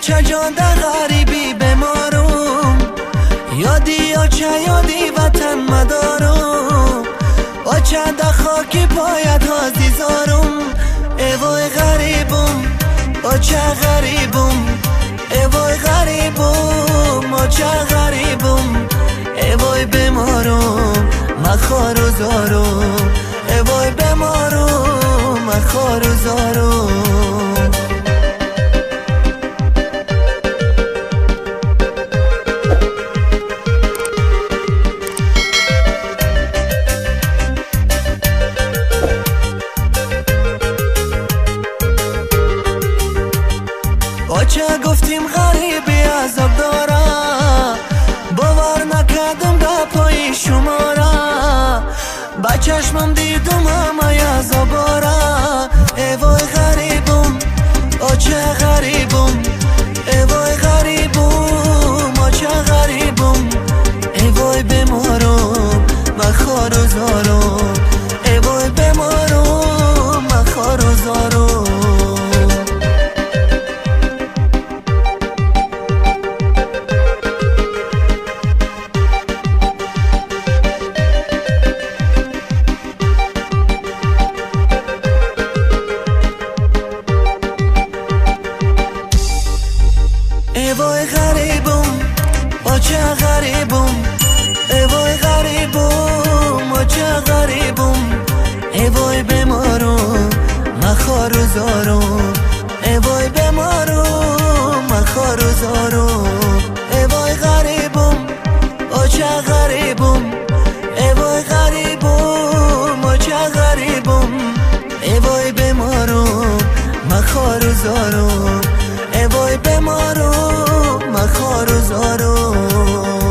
چه جاده غریبی بمارم، یادی یادی وطن مدارم، چه ده خاکی پایت عزیزارم. ای وای غریبم، چه غریبم، ای وای غریبم، چه غریبم. ای وای بمارم مخار و زارم، ای وای بمارم مخار و زارم. چه گفتیم غریبی عذاب داره، باور نکردم گپای شما را، با چشمم دیدم همه عذاباره. ای وای غریبم، چه غریبم، ای وای غریبم، چه غریبم. ای وای بمارم مخار و زارم، ای وای بمارم مخار و زارم. ای وای غریبم، چه غریبم، ای وای غریبم، چه غریبم. ای وای بمارم مخار و زارم، ای وای بمارم مخار و زارم. ای وای غریبم، چه غریبم، ای وای غریبم، چه غریبم. ای وای بمارم مخار و زارم، ای وای بمارم مخار و زارم.